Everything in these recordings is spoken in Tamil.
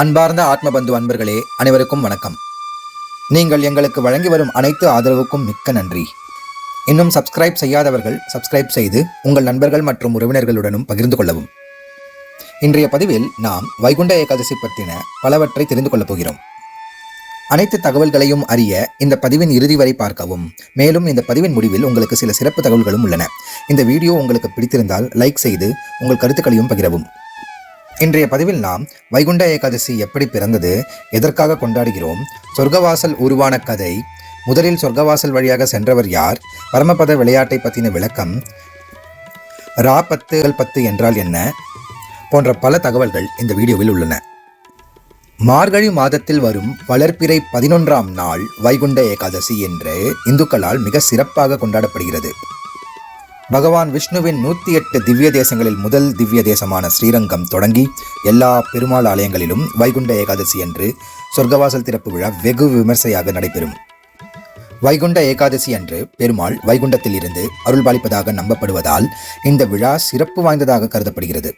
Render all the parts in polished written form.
அன்பார்ந்த ஆத்மபந்து அன்பர்களே, அனைவருக்கும் வணக்கம். நீங்கள் எங்களுக்கு வழங்கி வரும் அனைத்து ஆதரவுக்கும் மிக்க நன்றி. இன்னும் சப்ஸ்கிரைப் செய்யாதவர்கள் சப்ஸ்கிரைப் செய்து உங்கள் நண்பர்கள் மற்றும் உறவினர்களுடனும் பகிர்ந்து கொள்ளவும். இன்றைய பதிவில் நாம் வைகுண்ட ஏகாதசி பற்றின பலவற்றை தெரிந்து கொள்ளப் போகிறோம். அனைத்து தகவல்களையும் அறிய இந்த பதிவின் இறுதி வரை பார்க்கவும். மேலும் இந்த பதிவின் முடிவில் உங்களுக்கு சில சிறப்பு தகவல்களும் உள்ளன. இந்த வீடியோ உங்களுக்கு பிடித்திருந்தால் லைக் செய்து உங்கள் கருத்துக்களையும் பகிரவும். இன்றைய பதிவில் நாம் வைகுண்ட ஏகாதசி எப்படி பிறந்தது, எதற்காக கொண்டாடுகிறோம், சொர்க்கவாசல் உருவான கதை, முதலில் சொர்க்கவாசல் வழியாக சென்றவர் யார், பரமபத விளையாட்டை பற்றின விளக்கம், ரா10 என்றால் என்ன போன்ற பல தகவல்கள் இந்த வீடியோவில் உள்ளன. மார்கழி மாதத்தில் வரும் வளர்பிறை 11ஆம் நாள் வைகுண்ட ஏகாதசி என்று இந்துக்களால் மிக சிறப்பாக கொண்டாடப்படுகிறது. பகவான் விஷ்ணுவின் 108 திவ்ய தேசங்களில் முதல் திவ்ய தேசமான ஸ்ரீரங்கம் தொடங்கி எல்லா பெருமாள் ஆலயங்களிலும் வைகுண்ட ஏகாதசி என்று சொர்க்கவாசல் திறப்பு விழா வெகு விமர்சையாக நடைபெறும். வைகுண்ட ஏகாதசி அன்று பெருமாள் வைகுண்டத்தில் இருந்து அருள்பாலிப்பதாக நம்பப்படுவதால் இந்த விழா சிறப்பு வாய்ந்ததாக கருதப்படுகிறது.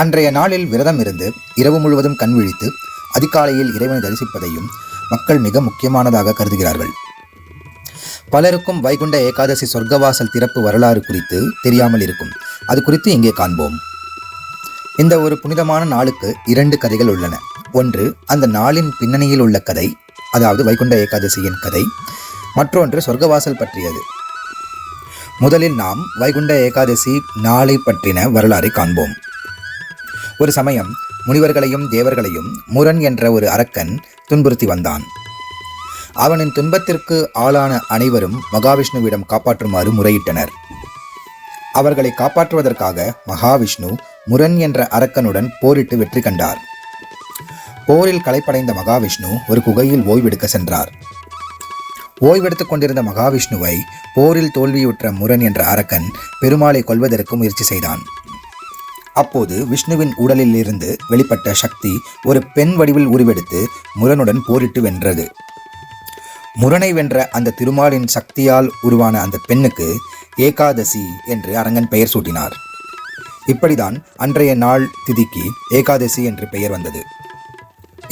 அன்றைய நாளில் விரதம் இருந்து இரவு முழுவதும் கண் விழித்து அதிகாலையில் இறைவனை தரிசிப்பதையும் மக்கள் மிக முக்கியமானதாக கருதுகிறார்கள். பலருக்கும் வைகுண்ட ஏகாதசி சொர்க்கவாசல் திறப்பு வரலாறு குறித்து தெரியாமல் இருக்கும். அது குறித்து இங்கே காண்போம். இந்த ஒரு புனிதமான நாளுக்கு 2 கதைகள் உள்ளன. ஒன்று அந்த நாளின் பின்னணியில் உள்ள கதை, அதாவது வைகுண்ட ஏகாதசியின் கதை. மற்றொன்று சொர்க்கவாசல் பற்றியது. முதலில் நாம் வைகுண்ட ஏகாதசி நாளை பற்றின வரலாறை காண்போம். ஒரு சமயம் முனிவர்களையும் தேவர்களையும் முரண் என்ற ஒரு அரக்கன் துன்புறுத்தி வந்தான். அவனின் துன்பத்திற்கு ஆளான அனைவரும் மகாவிஷ்ணுவிடம் காப்பாற்றுமாறு முறையிட்டனர். அவர்களை காப்பாற்றுவதற்காக மகாவிஷ்ணு முரண் என்ற அரக்கனுடன் போரிட்டு வெற்றி கண்டார். போரில் களைப்படைந்த மகாவிஷ்ணு ஒரு குகையில் ஓய்வெடுக்க சென்றார். ஓய்வெடுத்துக் கொண்டிருந்த மகாவிஷ்ணுவை போரில் தோல்வியுற்ற முரண் என்ற அரக்கன் பெருமாளை கொல்வதற்கு முயற்சி செய்தான். அப்போது விஷ்ணுவின் உடலில் இருந்து வெளிப்பட்ட சக்தி ஒரு பெண் வடிவில் உருவெடுத்து முரனுடன் போரிட்டு வென்றது. முரணை வென்ற அந்த திருமாலின் சக்தியால் உருவான அந்த பெண்ணுக்கு ஏகாதசி என்று அரங்கன் பெயர் சூட்டினார். இப்படிதான் அன்றைய நாள் திதிக்கு ஏகாதசி என்று பெயர் வந்தது.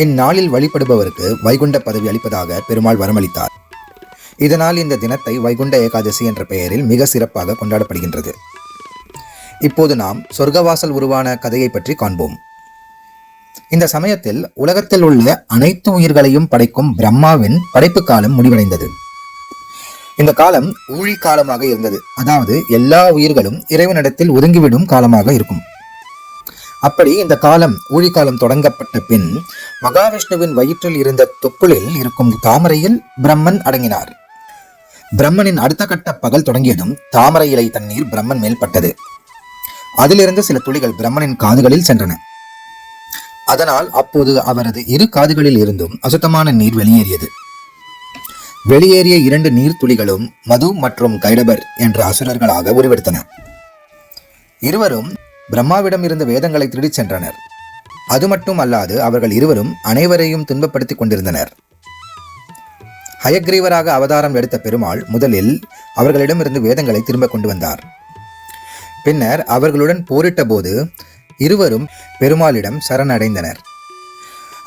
இந்நாளில் வழிபடுபவருக்கு வைகுண்ட பதவி அளிப்பதாக பெருமாள் வரமளித்தார். இதனால் இந்த தினத்தை வைகுண்ட ஏகாதசி என்ற பெயரில் மிக சிறப்பாக கொண்டாடப்படுகின்றது. இப்போது நாம் சொர்க்கவாசல் உருவான கதையை பற்றி காண்போம். இந்த சமயத்தில் உலகத்தில் உள்ள அனைத்து உயிர்களையும் படைக்கும் பிரம்மாவின் படைப்பு காலம் முடிவடைந்தது. இந்த காலம் ஊழி காலமாக இருந்தது. அதாவது எல்லா உயிர்களும் இறைவனிடத்தில் ஒதுங்கிவிடும் காலமாக இருக்கும். அப்படி இந்த காலம் ஊழி காலம் தொடங்கப்பட்ட பின் மகாவிஷ்ணுவின் வயிற்றில் இருந்த தொப்புளில் இருக்கும் தாமரையில் பிரம்மன் அடங்கினார். பிரம்மனின் அடுத்த கட்ட பகல் தொடங்கியதும் தாமரை இலை தண்ணீர் பிரம்மன் மேல் பட்டது. அதிலிருந்து சில துளிகள் பிரம்மனின் காதுகளில் சென்றன. அதனால் அப்போது அவரது 2 காதுகளில் இருந்தும் அசுத்தமான நீர் வெளியேறியது. வெளியேறிய 2 நீர் துளிகளும் மது மற்றும் கைடபர் என்ற அசுரர்களாக உருவெடுத்தன. இருவரும் பிரம்மாவிடம் இருந்த வேதங்களை திருடிச் சென்றனர். அது மட்டும் அல்லாது அவர்கள் இருவரும் அனைவரையும் துன்பப்படுத்திக் கொண்டிருந்தனர். ஹயக்ரீவராக அவதாரம் எடுத்த பெருமாள் முதலில் அவர்களிடமிருந்து வேதங்களை திரும்ப கொண்டு வந்தார். பின்னர் அவர்களுடன் போரிட்ட போது இருவரும் பெருமாளிடம் சரணடைந்தனர்.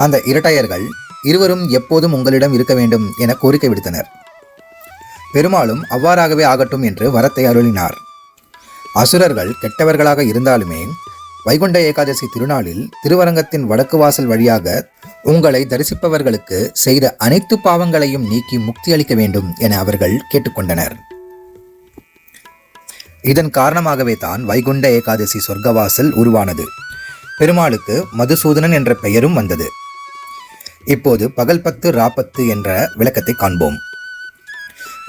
அந்த இரட்டையர்கள் இருவரும் எப்போதும் உங்களிடம் இருக்க வேண்டும் என கோரிக்கை விடுத்தனர். பெருமாளும் அவ்வாறாகவே ஆகட்டும் என்று வரத்தை அருளினார். அசுரர்கள் கெட்டவர்களாக இருந்தாலுமே வைகுண்ட ஏகாதசி திருநாளில் திருவரங்கத்தின் வடக்கு வாசல் வழியாக உங்களை தரிசிப்பவர்களுக்கு செய்த அனைத்து பாவங்களையும் நீக்கி முக்தி அளிக்க வேண்டும் என அவர்கள் கேட்டுக்கொண்டனர். இதன் காரணமாகவே தான் வைகுண்ட ஏகாதசி சொர்க்கவாசல் உருவானது. பெருமாளுக்கு மதுசூதனன் என்ற பெயரும் வந்தது. இப்போது பகல் 10 ரா10 என்ற விளக்கத்தை காண்போம்.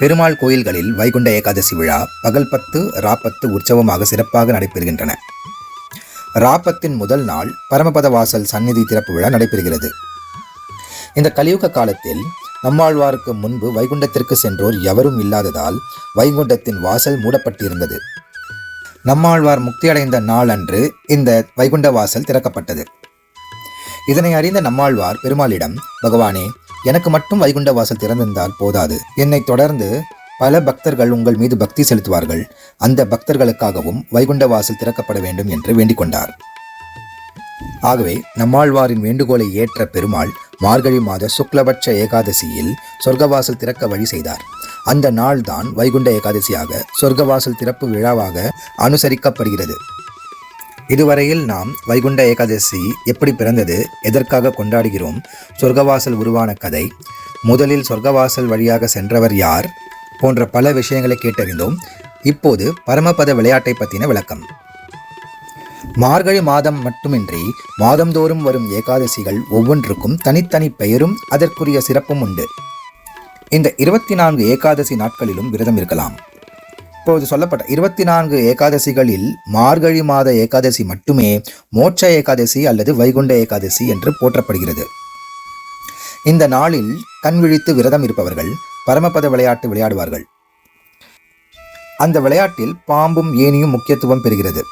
பெருமாள் கோயில்களில் வைகுண்ட ஏகாதசி விழா பகல் 10 ரா10 உற்சவமாக சிறப்பாக நடைபெறுகின்றன. ரா10 முதல் நாள் பரமபத வாசல் சந்நிதி திறப்பு விழா நடைபெறுகிறது. இந்த கலியுக காலத்தில் நம்மாழ்வாருக்கு முன்பு வைகுண்டத்திற்கு சென்றோர் எவரும் இல்லாததால் வைகுண்டத்தின் வாசல் மூடப்பட்டிருந்தது. நம்மாழ்வார் முக்தியடைந்த நாள் அன்று இந்த வைகுண்ட வாசல் திறக்கப்பட்டது. இதனை அறிந்த நம்மாழ்வார் பெருமாளிடம், பகவானே, எனக்கு மட்டும் வைகுண்ட வாசல் திறந்திருந்தால் போதாது, என்னை தொடர்ந்து பல பக்தர்கள் உங்கள் மீது பக்தி செலுத்துவார்கள். அந்த பக்தர்களுக்காகவும் வைகுண்ட வாசல் திறக்கப்பட வேண்டும் என்று வேண்டிக் கொண்டார். ஆகவே நம்மாழ்வாரின் வேண்டுகோளை ஏற்ற பெருமாள் மார்கழி மாத சுக்லபட்ச ஏகாதசியில் சொர்க்கவாசல் திறக்க வழி செய்தார். அந்த நாள் தான் வைகுண்ட ஏகாதசியாக சொர்க்கவாசல் திறப்பு விழாவாக அனுசரிக்கப்படுகிறது. இதுவரையில் நாம் வைகுண்ட ஏகாதசி எப்படி பிறந்தது, எதற்காக கொண்டாடுகிறோம், சொர்க்கவாசல் உருவான கதை, முதலில் சொர்க்கவாசல் வழியாக சென்றவர் யார் போன்ற பல விஷயங்களை கேட்டறிந்தோம். இப்போது பரமபத விளையாட்டை பற்றின விளக்கம். மார்கழி மாதம் மட்டுமின்றி மாதந்தோறும் வரும் ஏகாதசிகள் ஒவ்வொன்றுக்கும் தனித்தனி பெயரும் அதற்குரிய சிறப்பும் உண்டு. இந்த 24 ஏகாதசி நாட்களிலும் விரதம் இருக்கலாம். இப்போது சொல்லப்பட்ட 24 ஏகாதசிகளில் மார்கழி மாத ஏகாதசி மட்டுமே மோட்ச ஏகாதசி அல்லது வைகுண்ட ஏகாதசி என்று போற்றப்படுகிறது. இந்த நாளில் கண் விழித்து விரதம் இருப்பவர்கள் பரமபத விளையாட்டு விளையாடுவார்கள். அந்த விளையாட்டில் பாம்பும் ஏனியும் முக்கியத்துவம் பெறுகிறது.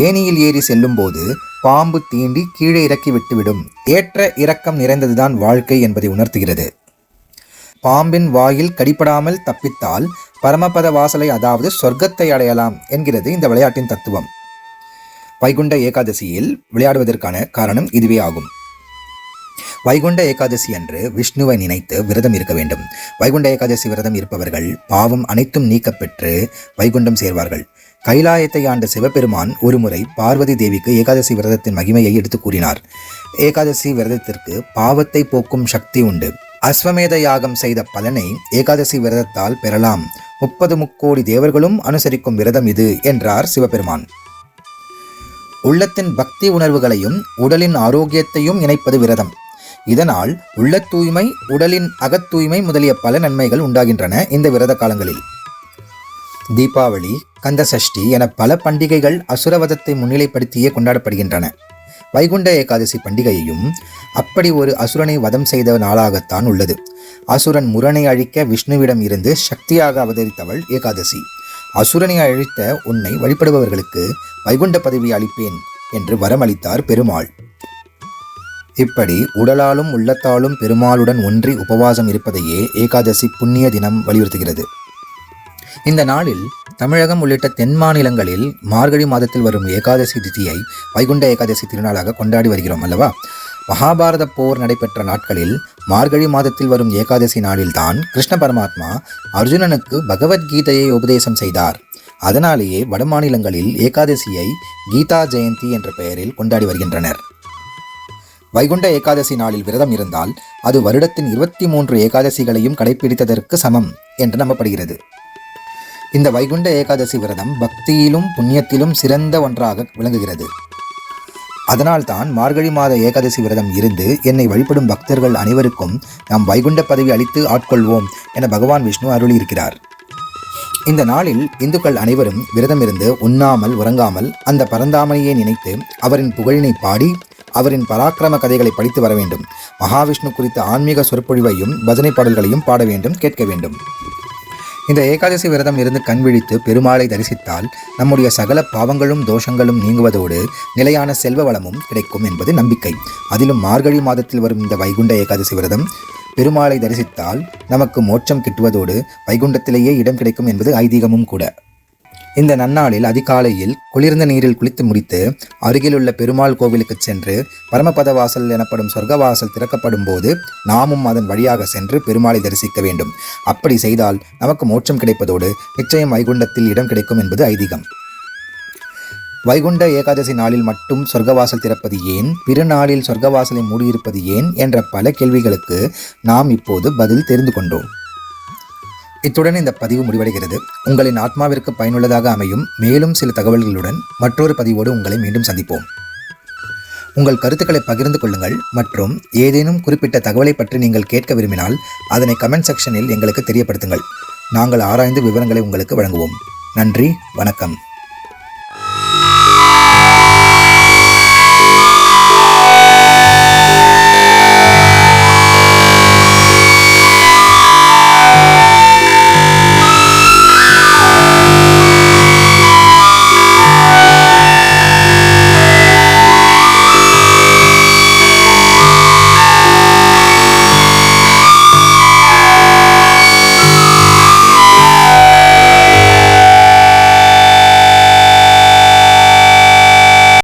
ஏனியில் ஏறி செல்லும் போது பாம்பு தீண்டி கீழே இறக்கி விட்டுவிடும். ஏற்ற இறக்கம் நிறைந்ததுதான் வாழ்க்கை என்பதை உணர்த்துகிறது. பாம்பின் வாயில் கடிப்படாமல் தப்பித்தால் பரமபத வாசலை, அதாவது சொர்க்கத்தை அடையலாம் என்கிறது இந்த விளையாட்டின் தத்துவம். வைகுண்ட ஏகாதசியில் விளையாடுவதற்கான காரணம் இதுவே ஆகும். வைகுண்ட ஏகாதசி அன்று விஷ்ணுவை நினைத்து விரதம் இருக்க வேண்டும். வைகுண்ட ஏகாதசி விரதம் இருப்பவர்கள் பாவம் அனைத்தும் நீக்கப்பெற்று வைகுண்டம் சேர்வார்கள். கைலாயத்தை ஆண்ட சிவபெருமான் ஒருமுறை பார்வதி தேவிக்கு ஏகாதசி விரதத்தின் மகிமையை எடுத்து கூறினார். ஏகாதசி விரதத்திற்கு பாவத்தை போக்கும் சக்தி உண்டு. அஸ்வமேத யாகம் செய்த பலனை ஏகாதசி விரதத்தால் பெறலாம். 30 முக்கோடி தேவர்களும் அனுசரிக்கும் விரதம் இது என்றார் சிவபெருமான். உள்ளத்தின் பக்தி உணர்வுகளையும் உடலின் ஆரோக்கியத்தையும் இணைப்பது விரதம். இதனால் உள்ள தூய்மை, உடலின் அகத்தூய்மை முதலிய பல நன்மைகள் உண்டாகின்றன. இந்த விரத காலங்களில் தீபாவளி, கந்த சஷ்டி என பல பண்டிகைகள் அசுரவதத்தை முன்னிலைப்படுத்தியே கொண்டாடப்படுகின்றன. வைகுண்ட ஏகாதசி பண்டிகையையும் அப்படி ஒரு அசுரனை வதம் செய்த நாளாகத்தான் உள்ளது. அசுரன் முரனை அழிக்க விஷ்ணுவிடம் இருந்து சக்தியாக அவதரித்தவள் ஏகாதசி. அசுரனை அழித்த உன்னை வழிபடுபவர்களுக்கு வைகுண்ட பதவி அளிப்பேன் என்று வரமளித்தார் பெருமாள். இப்படி உடலாலும் உள்ளத்தாலும் பெருமாளுடன் ஒன்றி உபவாசம் இருப்பதையே ஏகாதசி புண்ணிய தினம் வலியுறுத்துகிறது. இந்த நாளில் தமிழகம் உள்ளிட்ட தென் மாநிலங்களில் மார்கழி மாதத்தில் வரும் ஏகாதசி திதியை வைகுண்ட ஏகாதசி திருநாளாக கொண்டாடி வருகிறோம் அல்லவா? மகாபாரத போர் நடைபெற்ற நாட்களில் மார்கழி மாதத்தில் வரும் ஏகாதசி நாளில்தான் கிருஷ்ண பரமாத்மா அர்ஜுனனுக்கு பகவத்கீதையை உபதேசம் செய்தார். அதனாலேயே வட மாநிலங்களில் ஏகாதசியை கீதா ஜெயந்தி என்ற பெயரில் கொண்டாடி வருகின்றனர். வைகுண்ட ஏகாதசி நாளில் விரதம் இருந்தால் அது வருடத்தின் 23 ஏகாதசிகளையும் கடைபிடித்ததற்கு சமம் என்று நம்பப்படுகிறது. இந்த வைகுண்ட ஏகாதசி விரதம் பக்தியிலும் புண்ணியத்திலும் சிறந்த ஒன்றாக விளங்குகிறது. அதனால்தான் மார்கழி மாத ஏகாதசி விரதம் இருந்து என்னை வழிபடும் பக்தர்கள் அனைவருக்கும் நாம் வைகுண்ட பதவி அளித்து ஆட்கொள்வோம் என பகவான் விஷ்ணு அருளியிருக்கிறார். இந்த நாளில் இந்துக்கள் அனைவரும் விரதம் இருந்து உண்ணாமல் உறங்காமல் அந்த பரந்தாமனையை நினைத்து அவரின் புகழினை பாடி அவரின் பராக்கிரம கதைகளை படித்து வர வேண்டும். மகாவிஷ்ணு குறித்த ஆன்மீக சொற்பொழிவையும் பஜனை பாடல்களையும் பாட வேண்டும், கேட்க வேண்டும். இந்த ஏகாதசி விரதம் இருந்து கண் விழித்து பெருமாளை தரிசித்தால் நம்முடைய சகல பாவங்களும் தோஷங்களும் நீங்குவதோடு நிலையான செல்வ வளமும் கிடைக்கும் என்பது நம்பிக்கை. அதிலும் மார்கழி மாதத்தில் வரும் இந்த வைகுண்ட ஏகாதசி விரதம் பெருமாளை தரிசித்தால் நமக்கு மோட்சம் கிட்டுவதோடு வைகுண்டத்திலேயே இடம் கிடைக்கும் என்பது ஐதீகமும் கூட. இந்த நன்னாளில் அதிகாலையில் குளிர்ந்த நீரில் குளித்து முடித்து அருகிலுள்ள பெருமாள் கோவிலுக்கு சென்று பரமபத வாசல் எனப்படும் சொர்க்கவாசல் திறக்கப்படும் போது நாமும் அதன் வழியாக சென்று பெருமாளை தரிசிக்க வேண்டும். அப்படி செய்தால் நமக்கு மோட்சம் கிடைப்பதோடு நிச்சயம் வைகுண்டத்தில் இடம் கிடைக்கும் என்பது ஐதீகம். வைகுண்ட ஏகாதசி நாளில் மட்டும் சொர்க்கவாசல் திறப்பது ஏன், பிற நாளில் சொர்க்கவாசலை மூடியிருப்பது ஏன் என்ற பல கேள்விகளுக்கு நாம் இப்போது பதில் தெரிந்து கொண்டோம். இத்துடன் இந்த பதிவு முடிவடைகிறது. உங்களின் ஆத்மாவிற்கு பயனுள்ளதாக அமையும் மேலும் சில தகவல்களுடன் மற்றொரு பதிவோடு உங்களை மீண்டும் சந்திப்போம். உங்கள் கருத்துக்களை பகிர்ந்து கொள்ளுங்கள். மற்றும் ஏதேனும் குறிப்பிட்ட தகவலை பற்றி நீங்கள் கேட்க விரும்பினால் அதனை கமெண்ட் செக்ஷனில் எங்களுக்கு தெரியப்படுத்துங்கள். நாங்கள் ஆராய்ந்து விவரங்களை உங்களுக்கு வழங்குவோம். நன்றி, வணக்கம்.